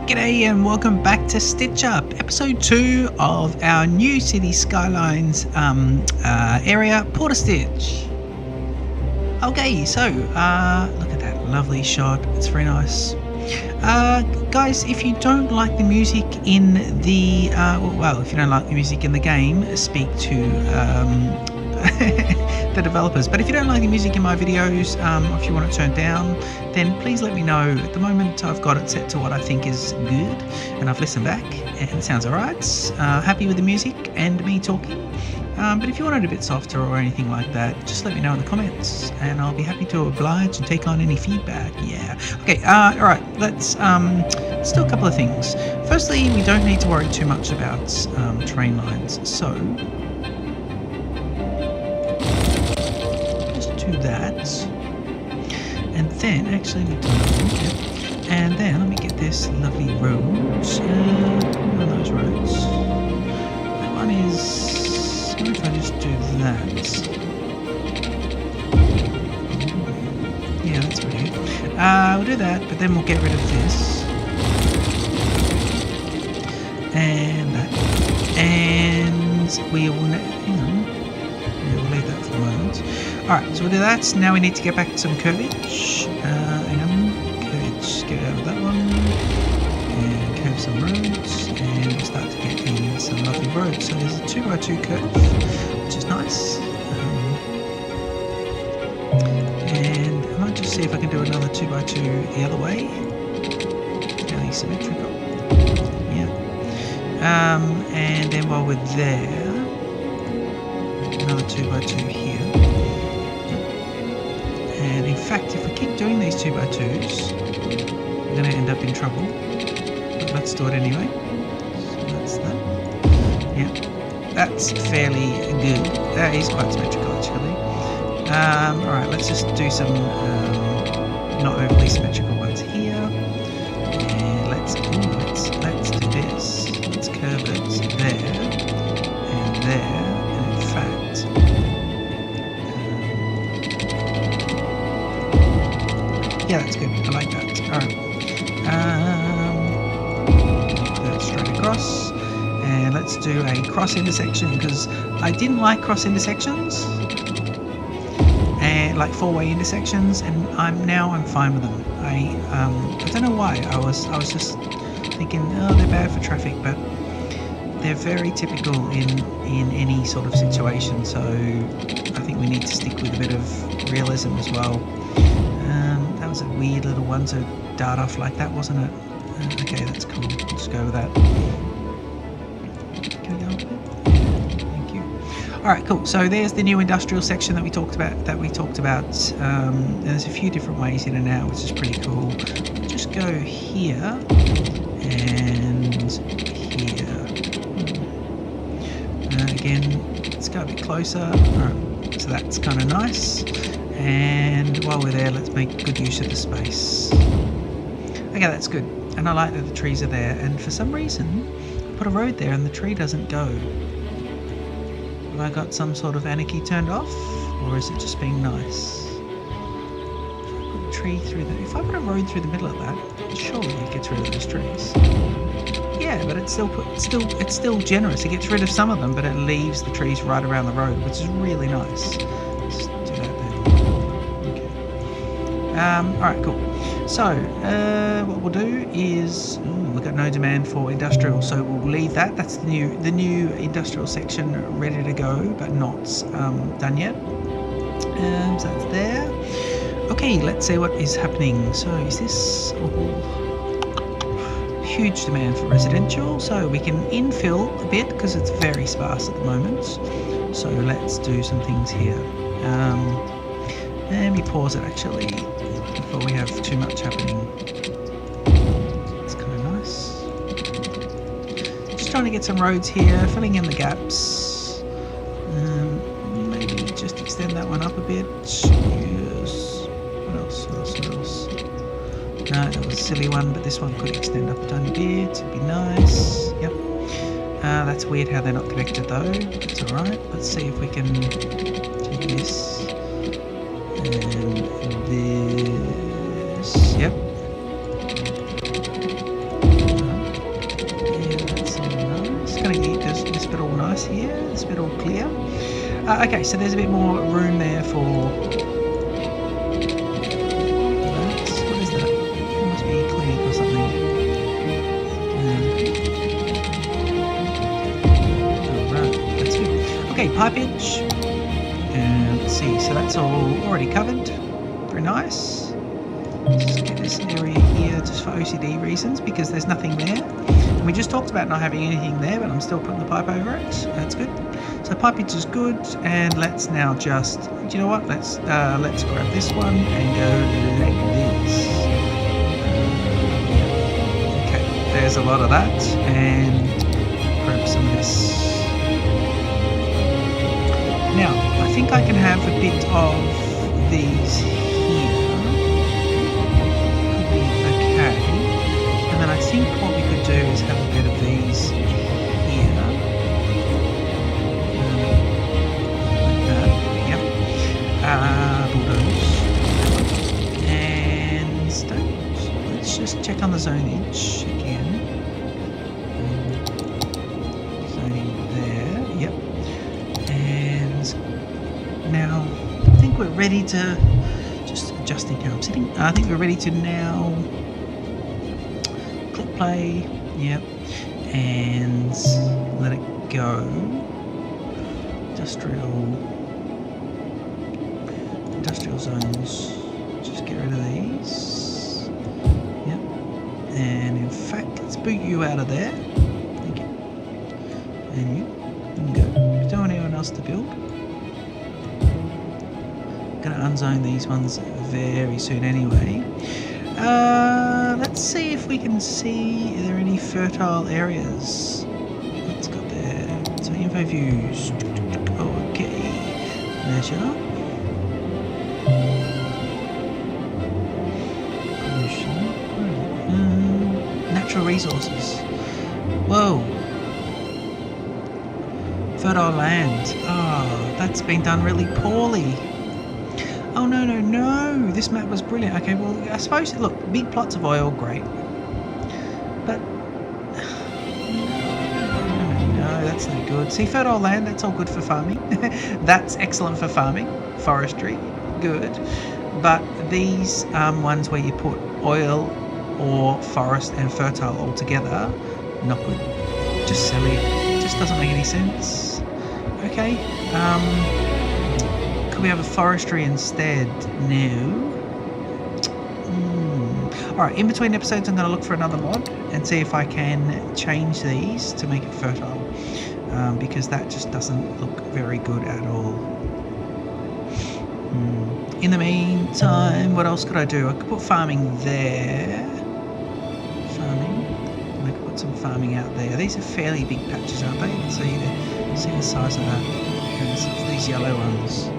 G'day and welcome back to Stitch Up, episode 2 of our new Cities Skylines area, Portastitch. Okay, so look at that lovely shot. It's very nice. Guys, if you don't like the music in the if you don't like the music in the game, speak to the developers. But if you don't like the music in my videos, or if you want it turned down, then please let me know. At the moment I've got it set to what I think is good, and I've listened back and it sounds alright. Happy with the music and me talking. But if you want it a bit softer or anything like that, just let me know in the comments and I'll be happy to oblige and take on any feedback. Yeah. Okay, alright, let's do a couple of things. Firstly, we don't need to worry too much about train lines, so to that, and then actually and then let me get this lovely road. One of those roads. That one is. What if I just do that? Yeah, that's pretty good. We'll do that, but then we'll get rid of this and that, and we will. Hang on. Yeah, we'll leave that for the moment. Alright, so we'll do that. Now we need to get back to some curvage. Hang on. Curvage, get out of that one. And curve some roads. And we'll start to get in some lovely roads. So there's a 2x2 curve, which is nice. And I might just see if I can do another 2x2 the other way. Fairly symmetrical. Yeah. And then while we're there, another 2x2 here. And in fact, if we keep doing these 2x2s, we're going to end up in trouble. But let's do it anyway. So that's that. Yeah, that's fairly good. That is quite symmetrical actually. Alright, let's just do some not overly symmetrical ones here. And let's do this. Let's curve it there and there. And in fact, yeah, that's good. I like that. Alright. That's straight across. And let's do a cross intersection, because I didn't like cross intersections. And like four-way intersections, and I'm fine with them. I don't know why. I was just thinking, oh, they're bad for traffic, but they're very typical in any sort of situation, so I think we need to stick with a bit of realism as well. That was a weird little one to dart off like that, wasn't it? Okay, that's cool. We'll just go with that. Can we go up a bit? Thank you. Alright, cool. So there's the new industrial section that we talked about. There's a few different ways in and out, which is pretty cool. We'll just go here and here. Again, let's go a bit closer. Alright, so that's kind of nice. And while we're there, let's make good use of the space. Okay, that's good. And I like that the trees are there. And for some reason, I put a road there and the tree doesn't go. Have I got some sort of anarchy turned off? Or is it just being nice? If I put a tree through if I put a road through the middle of that, surely it gets rid of those trees. Yeah, but it's still generous. It gets rid of some of them, but it leaves the trees right around the road, which is really nice. Just do that there. Alright, cool. So, what we'll do is we've got no demand for industrial, so we'll leave that. That's the new industrial section ready to go, but not done yet. So that's there. Okay, let's see what is happening. So is this huge demand for residential? So we can infill a bit because it's very sparse at the moment. So let's do some things here. Let me pause it actually before we have too much happening. It's kind of nice. Just trying to get some roads here, filling in the gaps. Maybe just extend that one up a bit. Yes. What else? No, that was a silly one, but this one could extend up a tiny bit. It'd be nice. Yep. That's weird how they're not connected though. That's alright. Let's see if we can do this. And this. Yep. here. This bit all clear. Okay, so there's a bit more room there for... What is that? It must be clinic or something. Alright, that's good. Okay, pipage. Let's see, so that's all already covered. Very nice. Just get this area here just for OCD reasons because there's nothing there. And we just talked about not having anything there, but I'm still putting the pipe over it. That's good. So pipage is good, and let's now just, do you know what? Let's grab this one and go like this. Okay, there's a lot of that, and grab some of this. Now, I think I can have a bit of these here. Could be okay. And then I think what we could do is have a bit of these here. Like that. Yep. Bulldoze. And stones. Let's just check on the zonage again. Zoning there. Yep. Now, I think we're ready to, just adjusting how I'm sitting, I think we're ready to now click play, yep, and let it go. Industrial zones, just get rid of these, yep, and in fact, let's boot you out of there, thank you, and you can go. Don't want anyone else to build. Going to unzone these ones very soon anyway. Let's see if we can see, are there any fertile areas? What's got there? So info views. Okay. Measure. Pollution. Natural resources. Whoa. Fertile land. Oh, that's been done really poorly. Oh, no. This map was brilliant. Okay, well, I suppose, look, big plots of oil, great. But, no, that's no good. See, fertile land, that's all good for farming. That's excellent for farming. Forestry, good. But these ones where you put oil or forest and fertile all together, not good. Just silly. It just doesn't make any sense. Okay, could we have a forestry instead? No. Alright, in between episodes I'm going to look for another mod and see if I can change these to make it fertile, because that just doesn't look very good at all. In the meantime, what else could I do? I could put farming there. Farming. And I could put some farming out there. These are fairly big patches, aren't they? See the size of that. And these yellow ones.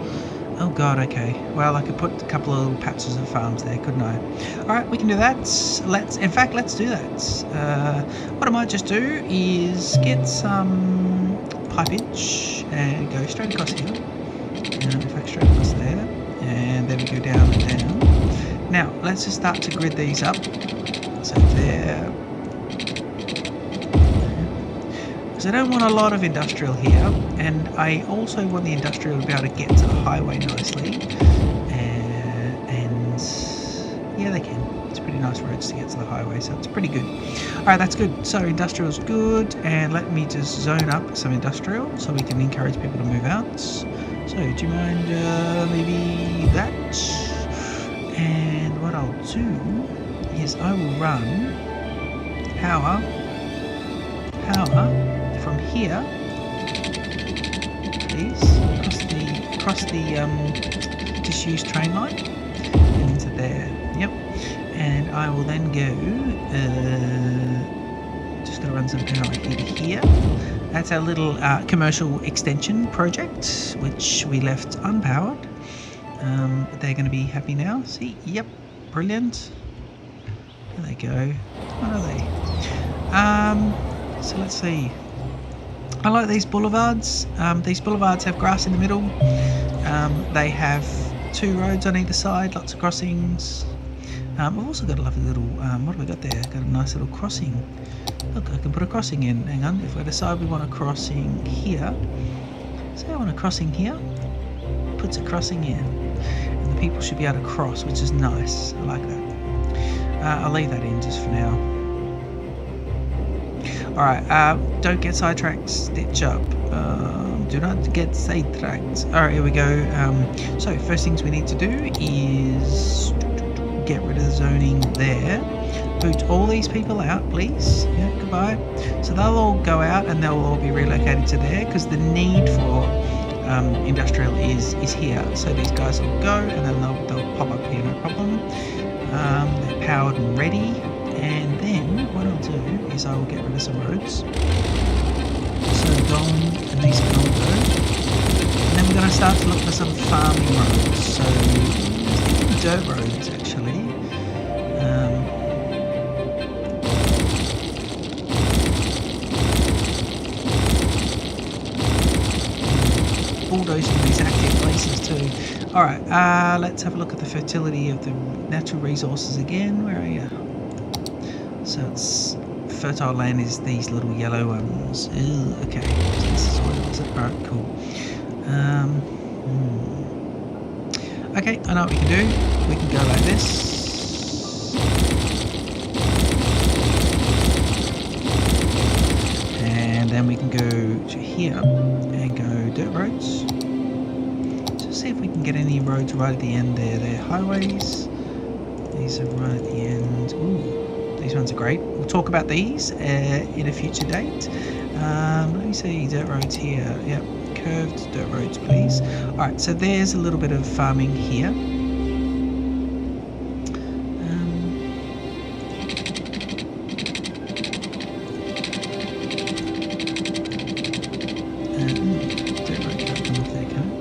Oh god, okay. Well, I could put a couple of little patches of farms there, couldn't I? Alright, we can do that. Let's do that. What I might just do is get some pipage and go straight across here. In fact, straight across there. And then we go down and down. Now, let's just start to grid these up. So there. Because I don't want a lot of industrial here, and I also want the industrial to be able to get to the highway nicely. And yeah, they can. It's pretty nice roads to get to the highway, so it's pretty good. Alright, that's good. So industrial's good, and let me just zone up some industrial so we can encourage people to move out. So, do you mind maybe that? And what I'll do is I will run power from here, please, across the disused train line and into there. Yep. And I will then go. Just going to run some power here to here. That's our little commercial extension project, which we left unpowered. They're going to be happy now. See? Yep. Brilliant. There they go. What are they? So let's see. I like these boulevards. These boulevards have grass in the middle. They have 2 roads on either side, lots of crossings. We've also got a lovely little, what have we got there? Got a nice little crossing. Look, I can put a crossing in. Hang on, if we decide we want a crossing here. Say I want a crossing here. Puts a crossing in. And the people should be able to cross, which is nice. I like that. I'll leave that in just for now. Alright, don't get sidetracked. Stitch up. Do not get sidetracked. Alright, here we go. So, first things we need to do is get rid of the zoning there. Boot all these people out, please. Yeah, goodbye. So they'll all go out and they'll all be relocated to there because the need for industrial is here. So these guys will go and then they'll pop up here, no problem. They're powered and ready. And then what I'll do is I will get rid of some roads. So Don and these can all go. And then we're going to start to look for some farming roads. So dirt roads actually. Bulldozing these active places too. Alright, let's have a look at the fertility of the natural resources again. Where are you? So it's fertile land is these little yellow ones. Ew, okay, so this is oil, is it? Alright, cool. Okay, I know what we can do. We can go like this. And then we can go to here and go dirt roads. Just see if we can get any roads right at the end there. They're highways. These are right at the end. Ooh. These ones are great. We'll talk about these in a future date. Let me see, dirt roads here. Yep, curved dirt roads, please. Alright, so there's a little bit of farming here. Dirt road can't come off there, can it?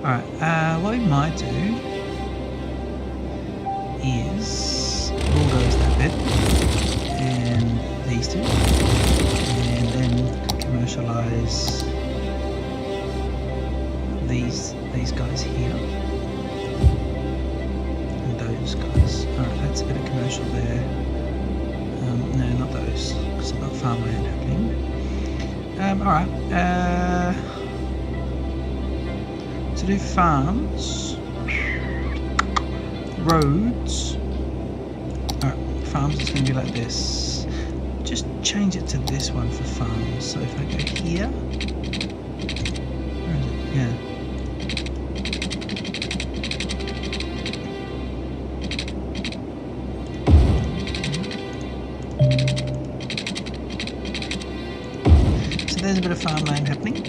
Alright, what we might do is bulldoze that bit. These two, and then commercialize these guys here, and those guys. Alright, that's a bit of commercial there. No, not those, because I've got farmland happening. Alright, to do farms, roads. Alright, farms is going to be like this. Just change it to this one for farms. So if I go here, where is it? Yeah. So there's a bit of farmland happening.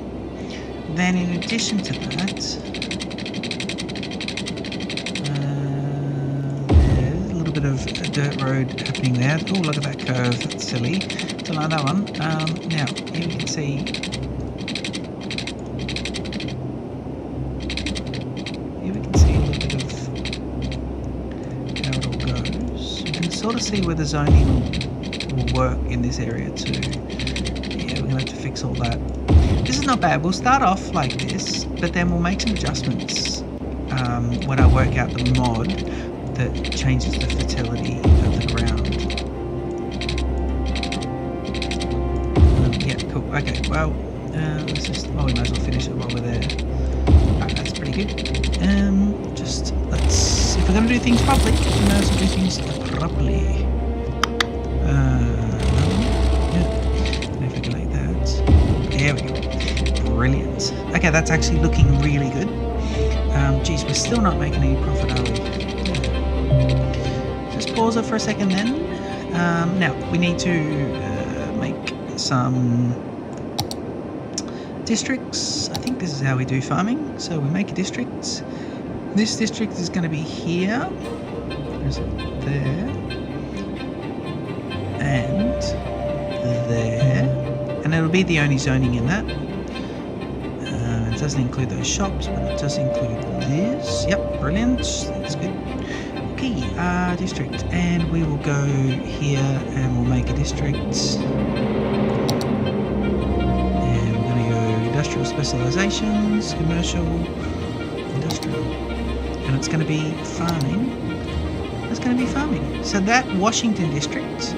Then in addition to that, there's a little bit of a dirt road happening there. Oh, look at that curve. That's silly. Don't like that one. Now, here we can see. Here we can see a little bit of how it all goes. You can sort of see where the zoning will work in this area too. Yeah, we're going to have to fix all that. This is not bad. We'll start off like this, but then we'll make some adjustments when I work out the mod that changes the fertility of the ground. Yeah, cool. Okay, well, let's just, we might as well finish it while we're there. Alright, that's pretty good. Just, let's, if we're going to do things properly, we might as well do things properly. Yeah, and if we can like that. There we go. Brilliant. Okay, that's actually looking really good. Geez, we're still not making any profit, are we? Just pause it for a second then. Now, we need to make some districts. I think this is how we do farming. So we make a district. This district is going to be here. There's it there. And there. And it'll be the only zoning in that. It doesn't include those shops, but it does include this. Yep, brilliant. That's good. Okay, district. And we will go here and we'll make a district. And we're going to go industrial specializations, commercial, industrial. And it's going to be farming. Let's go going to be farming. So that Washington district,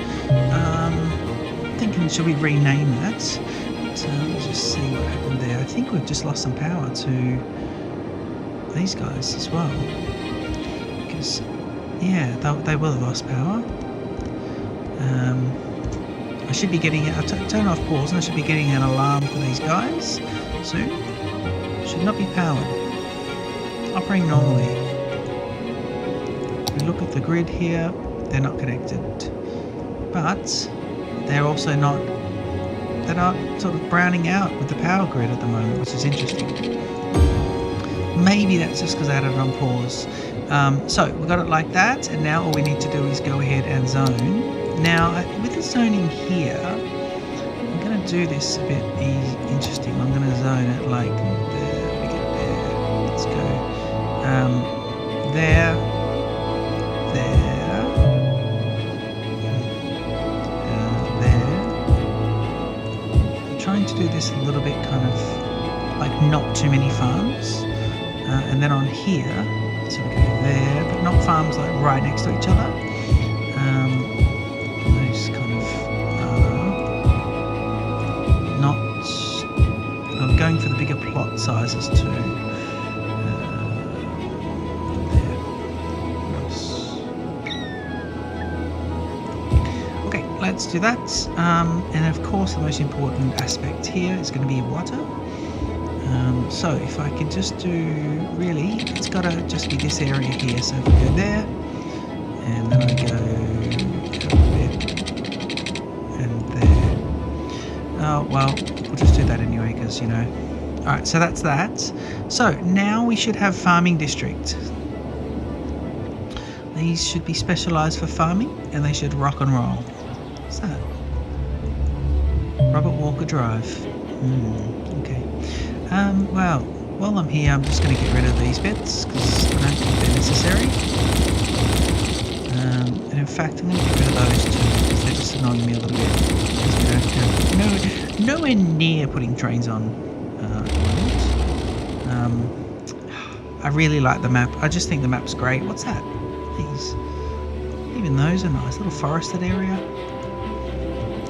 thinking, should we rename that? So let's just see what happened there. I think we've just lost some power to these guys as well. Because, yeah, they will have lost power. I should be getting it. I'll turn off pause and I should be getting an alarm for these guys soon. Should not be powered. Operating normally. We look at the grid here, they're not connected. But they're also not, they're not sort of browning out with the power grid at the moment, which is interesting. Maybe that's just because I had it on pause. So we got it like that, and now all we need to do is go ahead and zone. Now with the zoning here, I'm going to do this a bit interesting. I'm going to zone it like there. We get there. Let's go there, there, there. I'm trying to do this a little bit kind of like not too many farms, and then on here, so we go there, but not farms like right next to each other. Those kind of not. I'm going for the bigger plot sizes too. There. What else? Okay, let's do that. And of course, the most important aspect here is going to be water. So if I could just do, really, it's got to just be this area here. So if we go there, and then I go there, and there. Oh, well, we'll just do that anyway, because, you know. Alright, so that's that. So now we should have farming district. These should be specialised for farming, and they should rock and roll. What's that? Robert Walker Drive. Okay. Well, while I'm here, I'm just going to get rid of these bits because I don't think they're necessary. And in fact, I'm going to get rid of those too because they're just annoying me a little bit. Because we don't have nowhere near putting trains on at the moment. I really like the map. I just think the map's great. What's that? These. Even those are nice. Little forested area.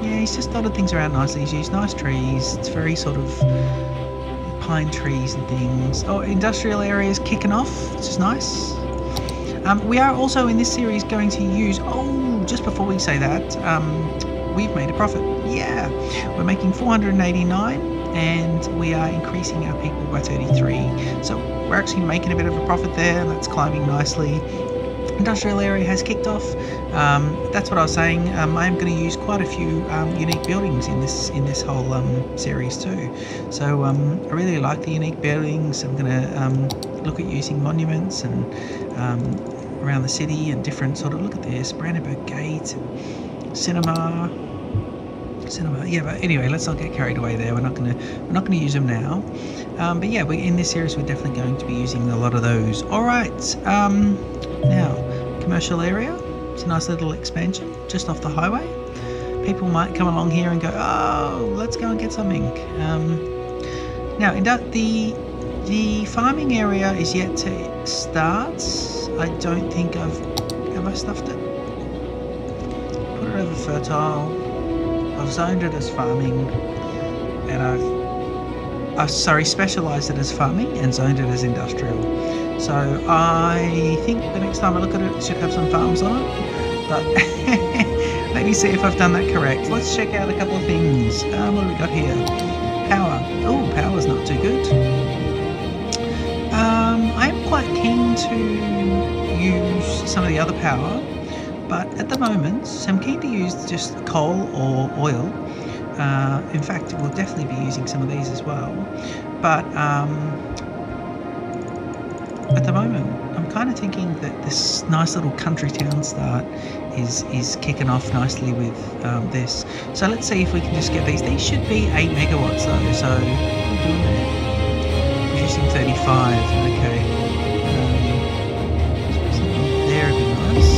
Yeah, he's just dotted things around nicely. He's used nice trees. It's very sort of pine trees and things. Oh, industrial areas kicking off, which is nice. We are also in this series going to use, just before we say that, we've made a profit. Yeah, we're making 489 and we are increasing our people by 33. So we're actually making a bit of a profit there, and that's climbing nicely. Industrial area has kicked off. That's what I was saying. I am going to use quite a few unique buildings in this whole series too. So I really like the unique buildings. I'm going to look at using monuments and around the city and different sort of, look at this, Brandenburg Gate, cinema. Yeah, but anyway, let's not get carried away there. We're not going to use them now. But yeah, in this series we're definitely going to be using a lot of those. All right. Now, commercial area. It's a nice little expansion just off the highway. People might come along here and go, oh, let's go and get something. Now, the farming area is yet to start. I don't think have I stuffed it? Put it over fertile. I've zoned it as farming, and I've specialised it as farming and zoned it as industrial. So I think the next time I look at it, it should have some farms on it. But let me see if I've done that correct. Let's check out a couple of things. What have we got here? Power. Oh, power's not too good. I'm quite keen to use some of the other power, but at the moment, so I'm keen to use just coal or oil. In fact, we'll definitely be using some of these as well. But at the moment, I'm kind of thinking that this nice little country town start is kicking off nicely with this. So let's see if we can just get these. These should be 8 megawatts though, so what are we doing there? Producing 35, okay. There would be nice.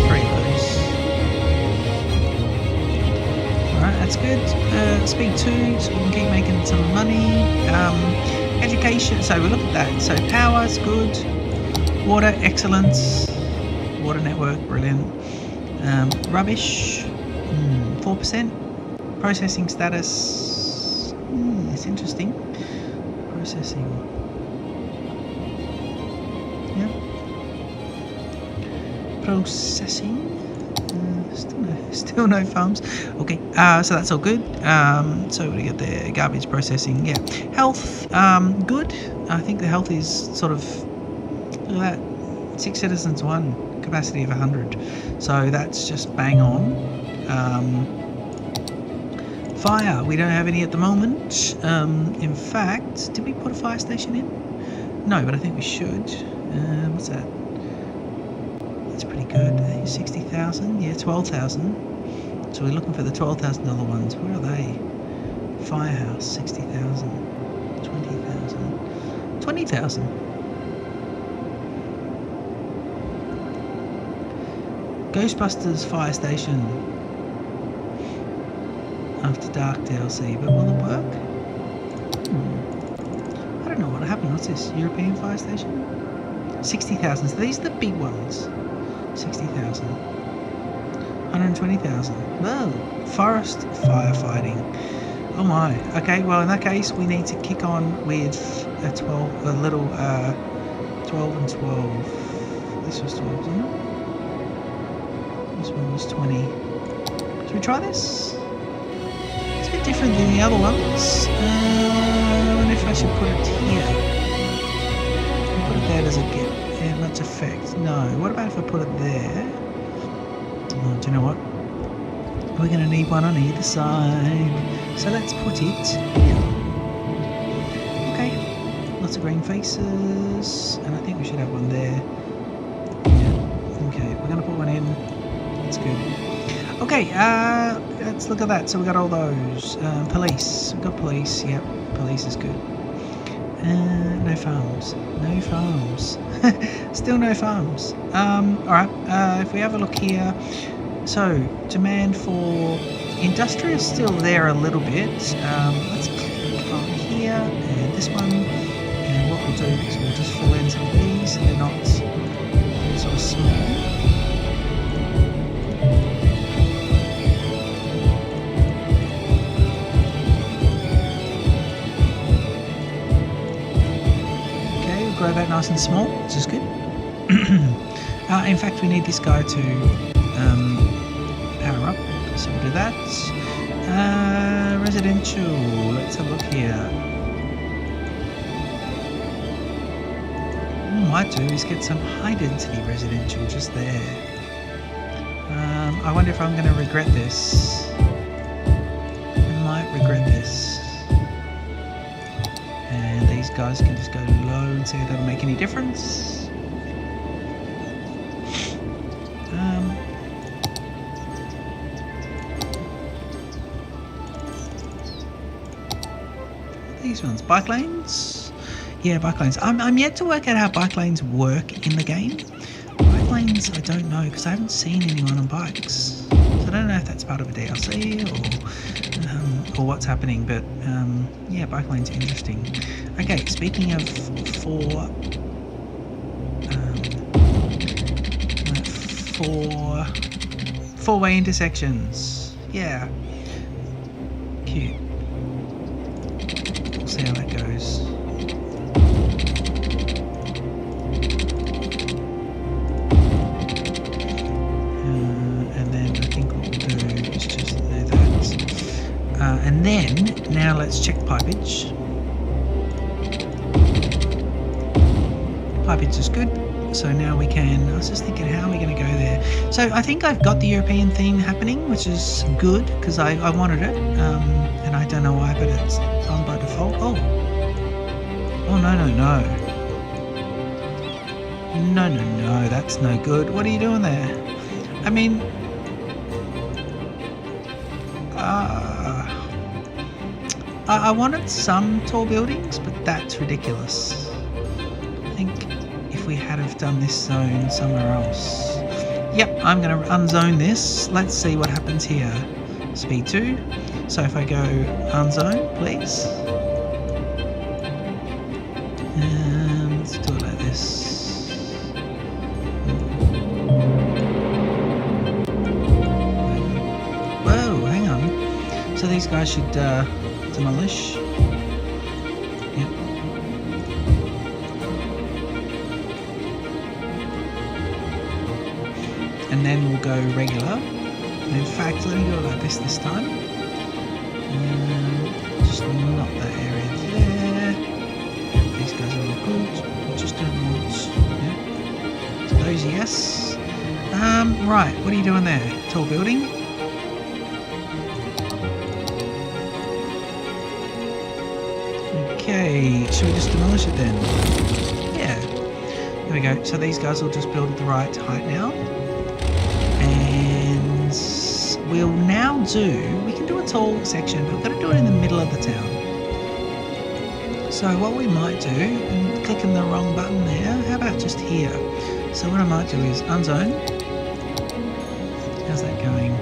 3 of those. Alright, that's good. Speed 2, so we can keep making some money. Education, so we look at that. So power's good. Water, excellent. Water network, brilliant. Rubbish, 4%. Processing status, it's interesting. Processing. Yeah. Processing. Still no farms. Okay, so that's all good. So what do you get there? Garbage processing. Yeah. Health, good. I think the health is sort of, look at that. 6 citizens, 1. Capacity of 100. So that's just bang on. Fire, we don't have any at the moment. In fact, did we put a fire station in? No, but I think we should. What's that? That's pretty good. 60,000? Yeah, 12,000. So we're looking for the $12,000 ones. Where are they? Firehouse, 60,000. 20,000. 20,000. Ghostbusters fire station. After Dark DLC, but will it work? I don't know what happened. What's this? European fire station? 60,000. So these are the big ones. 60,000. 120,000. Whoa. Forest firefighting. Oh my. Okay, well in that case we need to kick on with a 12 and 12. This was 12, wasn't it? This one was 20. Should we try this? It's a bit different than the other ones. I wonder if I should put it here. Put it there, does it get much effect? No. What about if I put it there? Oh, do you know what? We're going to need one on either side. So let's put it here. Okay. Lots of green faces. And I think we should have one there. Yeah. Okay, we're going to put one in. That's good. Okay, let's look at that. So we got all those. Police. We've got police. Yep, police is good. No farms. No farms. Still no farms. Alright, if we have a look here. So, demand for industrial is still there a little bit. Let's click on here and this one. And what we'll do is we'll just fill in some of these so they're not sort of small. Grow that nice and small, which is good. In fact, we need this guy to power up, so we'll do that. Residential, let's have a look here. What I might do is get some high density residential just there. I wonder if I'm going to regret this. I might regret this. And these guys can just go low and see if that'll make any difference. These ones, bike lanes. Yeah, bike lanes. I'm yet to work out how bike lanes work in the game. Bike lanes, I don't know because I haven't seen anyone on bikes. So I don't know if that's part of a DLC or what's happening, but yeah, bike lanes are interesting. Okay, speaking of four-way intersections. Yeah, cute. We'll see how that goes. And then I think what we'll do is just do that. And then, now let's check pipage. Pipage is good. So now we can, I was just thinking, how are we going to go there? So I think I've got the European theme happening, which is good, because I wanted it. And I don't know why, but it's on by default. Oh, no. No, that's no good. What are you doing there? I mean, I wanted some tall buildings, but that's ridiculous. I think if we had have done this zone somewhere else. Yep, I'm going to unzone this. Let's see what happens here. Speed 2. So if I go unzone, please. Let's do it like this. So these guys should demolish. Yep. And then we'll go regular. And in fact, let me go like this time. Just not that area there. These guys are all good. We just don't want. Yeah. So those, yes. Right. What are you doing there? Tall building. Okay. Should we just demolish it then? Yeah. There we go. So these guys will just build at the right height now. And we'll now we can do a tall section, but we've got to do it in the middle of the town. So what we might do, and clicking the wrong button there, how about just here? So what I might do is unzone. How's that going?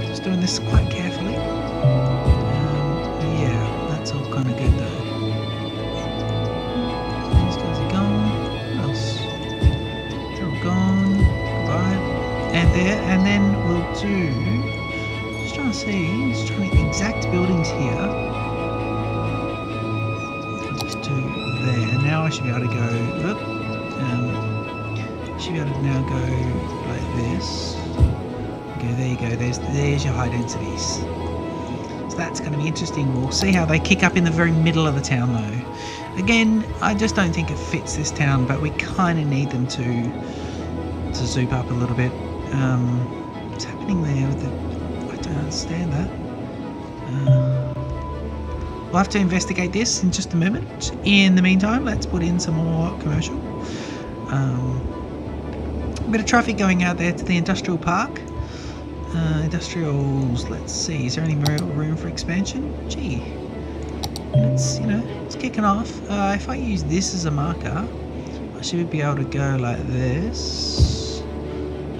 Just doing this quite carefully. Yeah, that's all kind of good though. These guys are gone. What else? They're all gone. Goodbye. And there, and then we'll do. Just trying to see. Just trying to exact buildings here. Just do there. Now I should be able to go. Whoop. Should be able to now go like this. Okay, there you go. There's your high densities. So that's going to be interesting. We'll see how they kick up in the very middle of the town though. Again, I just don't think it fits this town, but we kind of need them to zoop up a little bit. What's happening there with the... I don't understand that. We'll have to investigate this in just a moment. In the meantime, let's put in some more commercial. A bit of traffic going out there to the industrial park. Industrials, let's see, is there any room for expansion? Gee, it's, it's kicking off. If I use this as a marker, I should be able to go like this,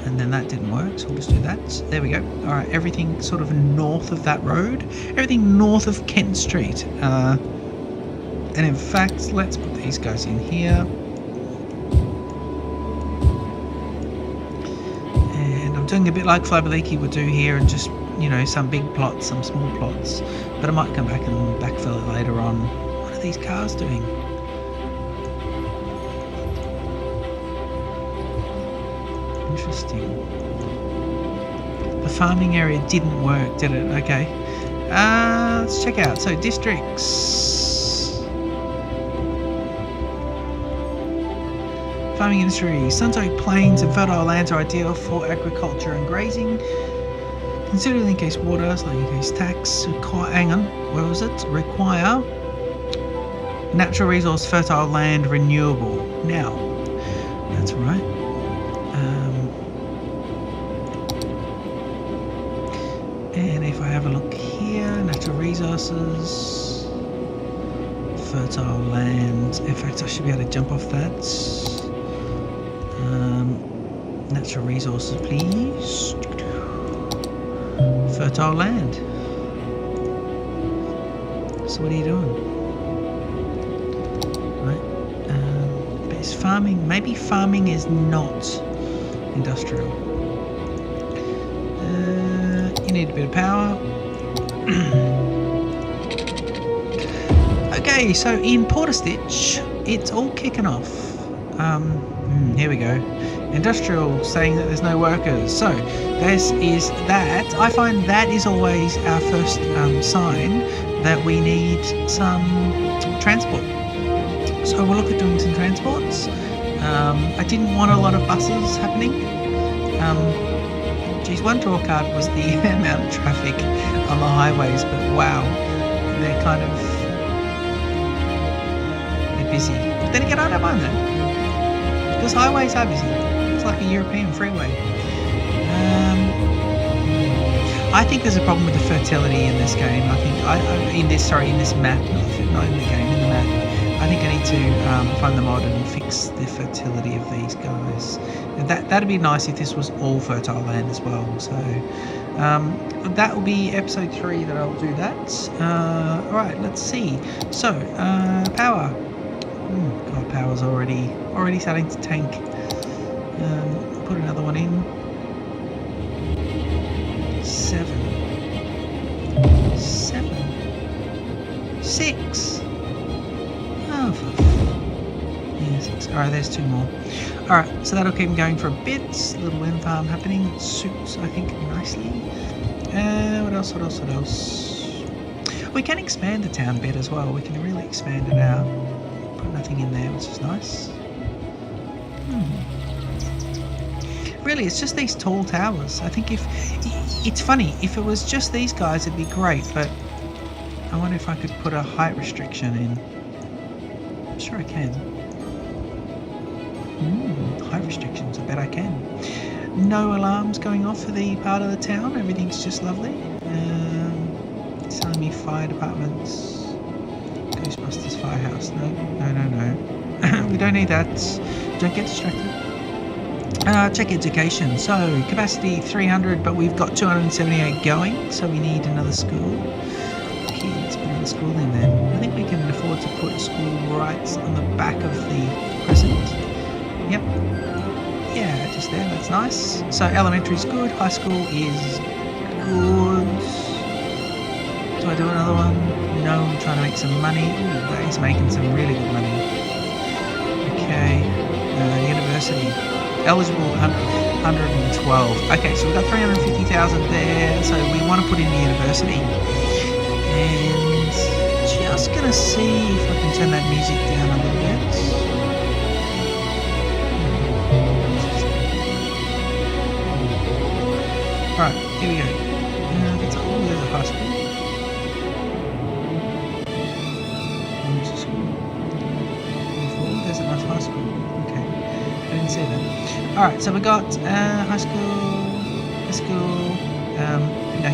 and then that didn't work, so we'll just do that. There we go. All right, everything sort of north of that road, everything north of Kent Street. And in fact, let's put these guys in here. Doing a bit like Flybaliki would do here, and just some big plots, some small plots, but I might come back and backfill it later on. What are these cars doing? Interesting. The farming area didn't work, did it? Okay, let's check out. So districts. Farming industry. Sunsoaked plains and fertile lands are ideal for agriculture and grazing. Consider in case water, so in case tax. Hang on, where was it? Require natural resource, fertile land, renewable. Now, that's right. And if I have a look here, natural resources, fertile land. In fact, I should be able to jump off that. Natural resources, please. Fertile land. So what are you doing? Right. But is farming? Maybe farming is not industrial. You need a bit of power. Okay, so in Portastitch, it's all kicking off. Here we go. Industrial saying that there's no workers. So this is that. I find that is always our first sign that we need some transport. So we'll look at doing some transports. I didn't want a lot of buses happening. Geez, one draw card was the amount of traffic on the highways, but wow, they're busy. But then again, I don't mind that, because highways are busy. It's like a European freeway. I think there's a problem with the fertility in this game. I think in this map, not in the game, in the map. I think I need to find the mod and fix the fertility of these guys. That'd be nice if this was all fertile land as well. So that will be episode 3 that I'll do that. All right, let's see. So power. God, power's already starting to tank. Put another one in. 7. 6. Oh, yeah, 6. Alright, there's 2 more. Alright, so that'll keep them going for a bit. Little wind farm happening. Suits, I think, nicely. What else? We can expand the town a bit as well. We can really expand it out. Put nothing in there, which is nice. Really, it's just these tall towers. I think it's funny, if it was just these guys it'd be great, but I wonder if I could put a height restriction in. I'm sure I can. Height restrictions, I bet I can. No alarms going off for the part of the town, everything's just lovely. It's telling me fire departments, Ghostbusters firehouse. No. We don't need that. Don't get distracted. Check education. So capacity 300, but we've got 278 going, so we need another school. Okay, let's put another school in then. I think we can afford to put a school right on the back of the crescent. Yep. Yeah, just there. That's nice. So elementary is good. High school is good. Do I do another one? No, I'm trying to make some money. Ooh, that is making some really good money. Okay. University. Eligible 112. Okay, so we've got 350,000 there. So we want to put in the university. And just going to see if I can turn that music down a little bit. Alright, here we go. There's a high school. There's another high school. Okay, I didn't see that. Alright, so we got high school,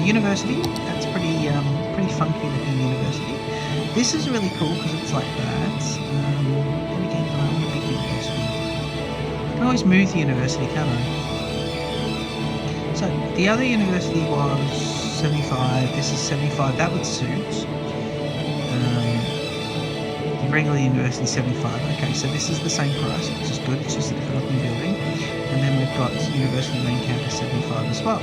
university. That's pretty funky looking university. This is really cool because it's like that. Again, I want to make university. I can always move the university, can't I? So the other university was 75. This is 75. That would suit. The regular university 75. Okay, so this is the same price, which is good. It's just a different looking building. And then we've got university main campus 75 as well.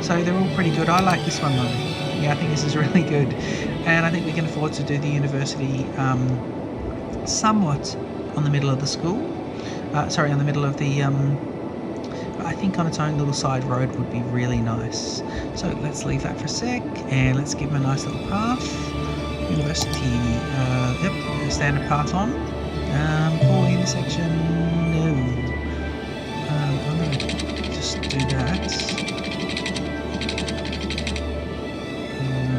So they're all pretty good. I like this one though. Yeah, I think this is really good. And I think we can afford to do the university somewhat on the middle of the school. On the middle of the I think on its own little side road would be really nice. So let's leave that for a sec and let's give them a nice little path. University, yep, standard path on. For intersection, no. I'm going to just do that.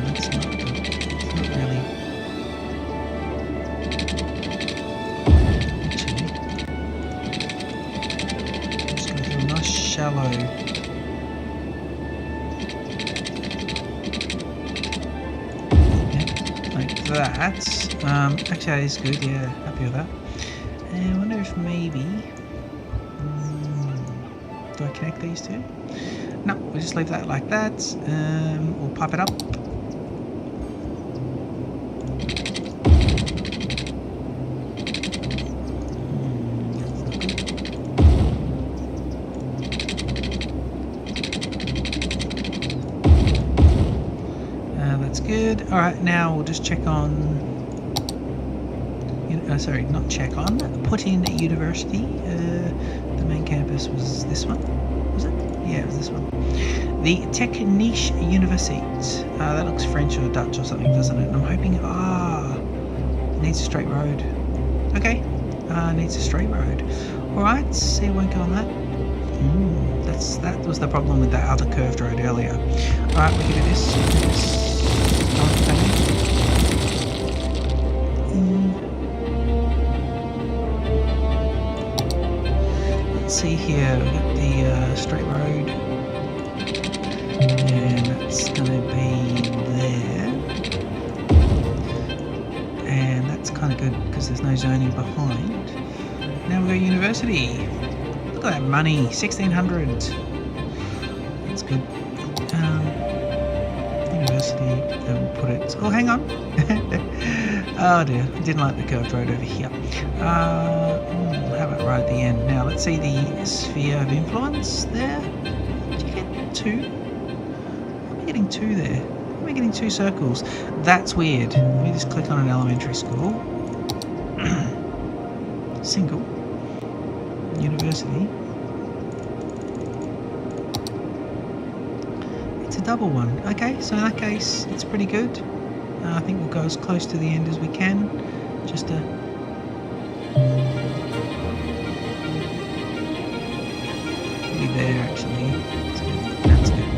That's not good. It's not really. Actually, just going to do a nice shallow. That actually that is good, yeah, happy with that. And I wonder if maybe do I connect these two? No, we'll just leave that like that. We'll pipe it up. That's good. Alright, now we'll just check on, not check on, put in university. The main campus was this one, was it? Yeah, it was this one. The Technische Universiteit. That looks French or Dutch or something, doesn't it? And I'm hoping, it needs a straight road. Okay, needs a straight road. Alright, so it won't go on that. That was the problem with that other curved road earlier. Alright, we can do this. Let's see here, we've got the straight road, and that's going to be there, and that's kind of good because there's no zoning behind. Now we've got university. Look at that money, 1,600. That's good. University, we'll put it. Oh, hang on. Oh dear, I didn't like the curved road over here. How about right at the end? Now let's see the sphere of influence there. Did you get 2? Am I getting 2 there? Am I getting 2 circles? That's weird. Let me just click on an elementary school. Single. University. It's a double one. Okay, so in that case, it's pretty good. I think we'll go as close to the end as we can. Just to... be there, actually. That's good. That's good.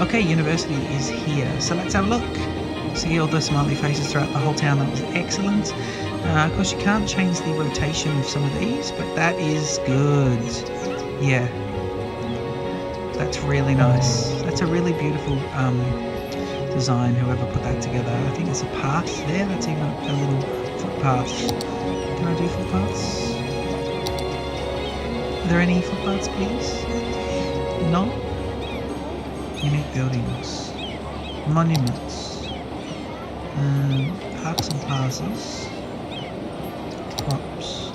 Okay, university is here. So let's have a look. See all the smiley faces throughout the whole town. That was excellent. Of course, you can't change the rotation of some of these, but that is good. Yeah. That's really nice. That's a really beautiful... design, whoever put that together. I think there's a path there. That's even a little footpath. Can I do footpaths? Are there any footpaths, please? No? Unique buildings. Monuments. Parks and plazas. Crops.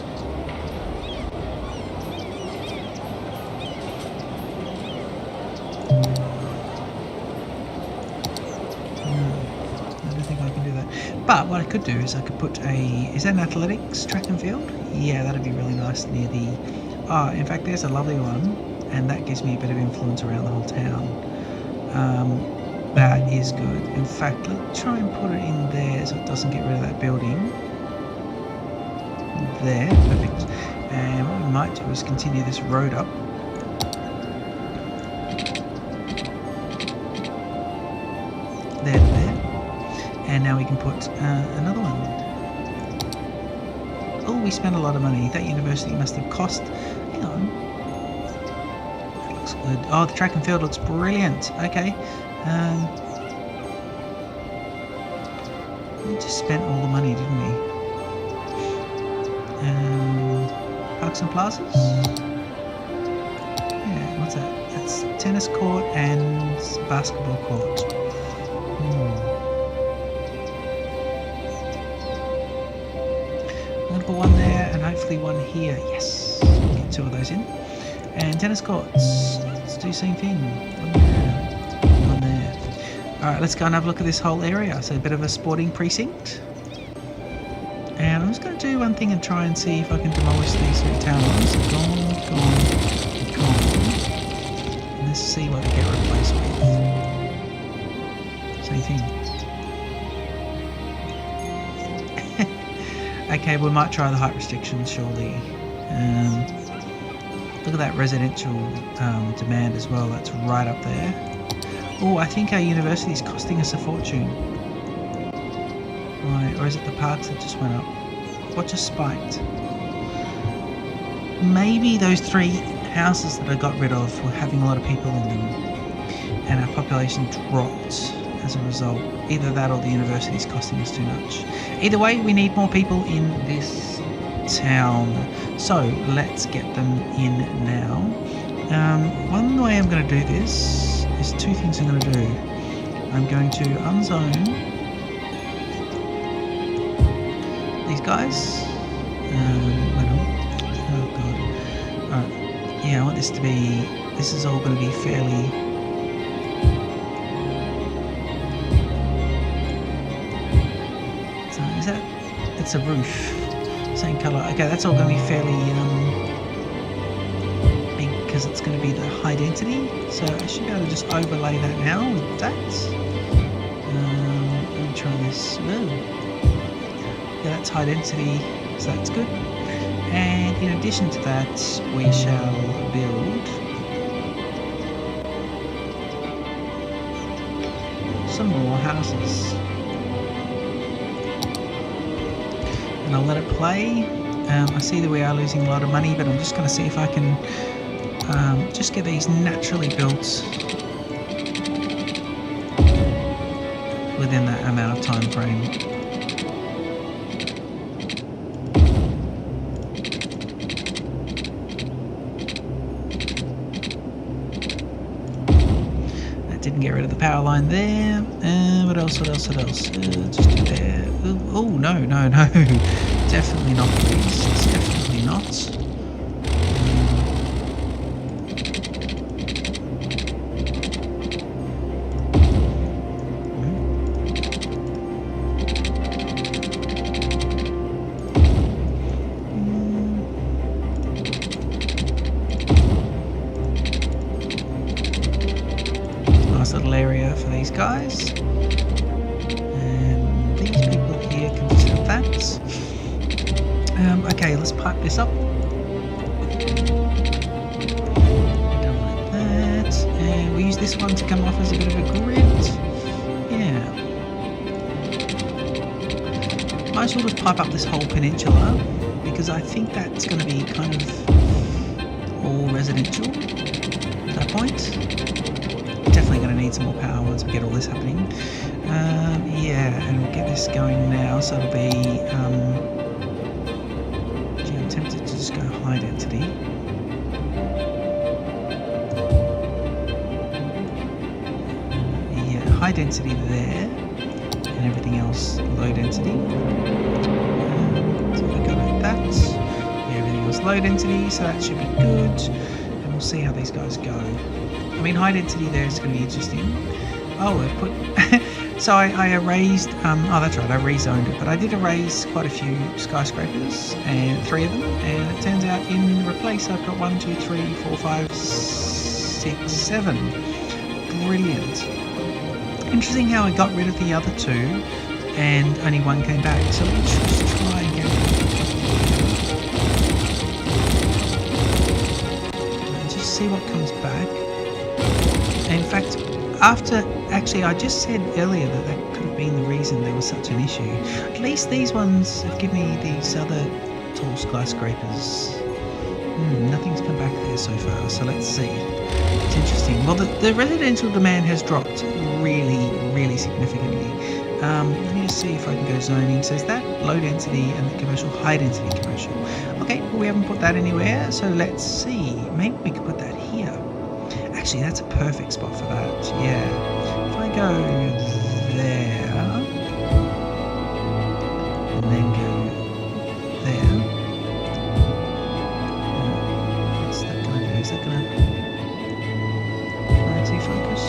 But what I could do is I could put a... Is that an athletics track and field? Yeah, that'd be really nice near the... Oh, in fact, there's a lovely one, and that gives me a bit of influence around the whole town. That is good. In fact, let's try and put it in there so it doesn't get rid of that building. There, perfect. And what we might do is continue this road up. There, there. And now we can put another one. Oh, we spent a lot of money. That university must have cost... Hang on. That looks good. Oh, the track and field looks brilliant. Okay. We just spent all the money, didn't we? Parks and plazas? Yeah, what's that? That's tennis court and basketball court. I'm going to put one there and hopefully one here. Yes, get 2 of those in. And tennis courts. Let's do the same thing. One there. One there. Alright, let's go and have a look at this whole area. So a bit of a sporting precinct. And I'm just going to do one thing and try and see if I can demolish these 3 towers. Gone, gone, gone. And let's see what they get replaced with. Same thing. Okay, we might try the height restrictions, surely. Look at that residential demand as well. That's right up there. Oh, I think our university is costing us a fortune. Right, or is it the parks that just went up? What just spiked? Maybe those 3 houses that I got rid of were having a lot of people in them, and our population dropped as a result. Either that or the university is costing us too much. Either way, we need more people in this town. So let's get them in now. One way I'm going to do this is 2 things I'm going to do. I'm going to unzone these guys. Oh god. Alright. Yeah, I want this to be... This is all going to be fairly... It's a roof, same colour. Okay, that's all going to be fairly big because it's going to be the high density. So I should be able to just overlay that now with that. Let me try this. Whoa. Yeah, that's high density, so that's good. And in addition to that, we shall build some more houses. And I'll let it play. I see that we are losing a lot of money, but I'm just going to see if I can just get these naturally built within that amount of time frame. That didn't get rid of the power line there. What else? Just do there. Oh, no, no, no. Definitely not, please. It's definitely not. Nice little area for these guys. And these people here can just have that. Okay, let's pipe this up. Done like that. And we use this one to come off as a bit of a grid. Yeah. Might as well just pipe up this whole peninsula, because I think that's going to be kind of all residential at that point. Definitely going to need some more power once we get all this happening. Yeah, and we'll get this going now, so it'll be... gee, I'm tempted to just go high density. Yeah, high density there, and everything else low density. So if I go like that, yeah, everything else low density, so that should be good. And we'll see how these guys go. I mean, high density there is going to be interesting. Oh, I've put... so I erased... oh, that's right, I rezoned it. But I did erase quite a few skyscrapers, and 3 of them. And it turns out in replace, I've got 1, 2, 3, 4, 5, 6, 7. Brilliant. Interesting how I got rid of the other 2, and only 1 came back. So let's just try and get rid of it. And just see what comes back. In fact, actually I just said earlier that could have been the reason there was such an issue. At least these ones have given me these other tall skyscrapers. Nothing's come back there so far, so let's see. It's interesting. Well, the residential demand has dropped really, really significantly. Let me just see if I can go zoning. So is that low density and the commercial, high density commercial? Okay, well, we haven't put that anywhere, so let's see. Maybe we could put that here. Actually, that's a perfect spot for that. Yeah. If I go there, and then go there. What's that going to do? Is that going to focus?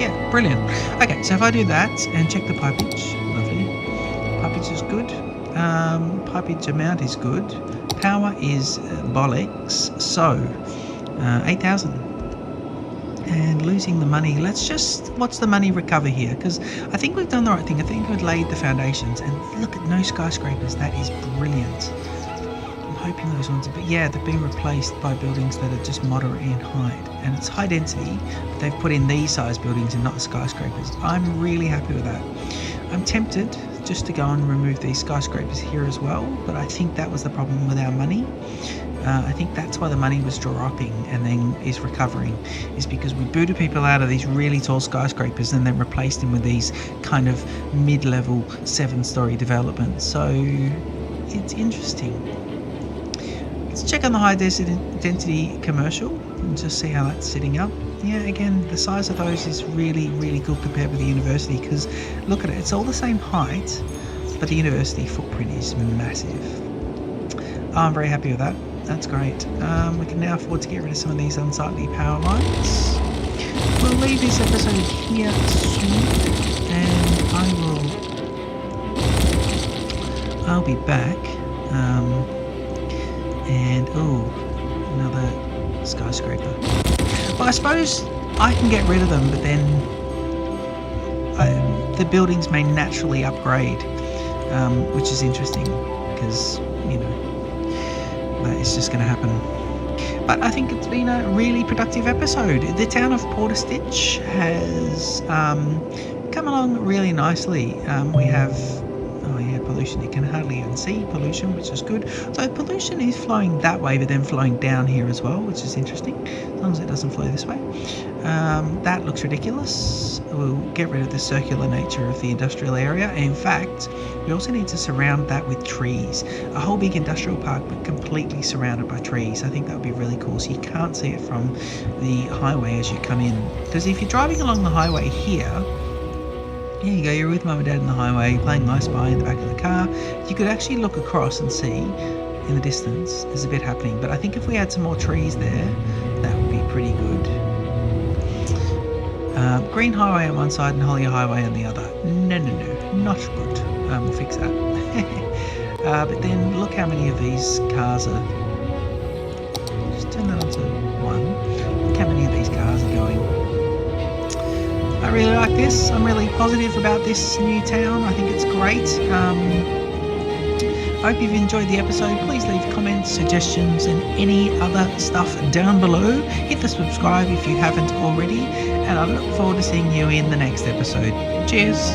Yeah, brilliant. Okay, so if I do that and check the pipage, lovely. Pipage is good. Pipage amount is good. Power is bollocks. So, 8,000. And losing the money, let's just watch the money recover here, because I think we've done the right thing. I think we've laid the foundations, and look at no skyscrapers. That is brilliant. I'm hoping those ones are, but yeah, they've been replaced by buildings that are just moderate in height, and it's high density, but they've put in these size buildings and not skyscrapers. I'm really happy with that. I'm tempted just to go and remove these skyscrapers here as well, but I think that was the problem with our money. I think that's why the money was dropping and then is recovering, is because we booted people out of these really tall skyscrapers and then replaced them with these kind of mid-level 7-story developments. So it's interesting. Let's check on the high density commercial and just see how that's sitting up. Yeah, again, the size of those is really, really good compared with the university, because look at it, it's all the same height, but the university footprint is massive. I'm very happy with that. That's great. We can now afford to get rid of some of these unsightly power lines. We'll leave this episode here soon, and I'll be back. And another skyscraper. Well, I suppose I can get rid of them, but then the buildings may naturally upgrade, which is interesting, because that is just going to happen. But I think it's been a really productive episode. The town of Portastitch has come along really nicely. We have pollution. You can hardly even see pollution, which is good. So pollution is flowing that way, but then flowing down here as well, which is interesting, as long as it doesn't flow this way. That looks ridiculous. We'll get rid of the circular nature of the industrial area. In fact, we also need to surround that with trees. A whole big industrial park, but completely surrounded by trees. I think that would be really cool, so you can't see it from the highway as you come in. Because if you're driving along the highway here, Here you go, you're with mum and dad on the highway, playing I Spy in the back of the car. You could actually look across and see in the distance there's a bit happening, but I think if we had some more trees there, that would be pretty good. Green highway on one side and Holly highway on the other. No, not good. We'll fix that. But then look how many of these cars are... Just turn that on to 1. Look how many of these cars are going. I really like this. I'm really positive about this new town. I think it's great. I hope you've enjoyed the episode. Please leave comments, suggestions and any other stuff down below. Hit the subscribe if you haven't already, and I look forward to seeing you in the next episode. Cheers!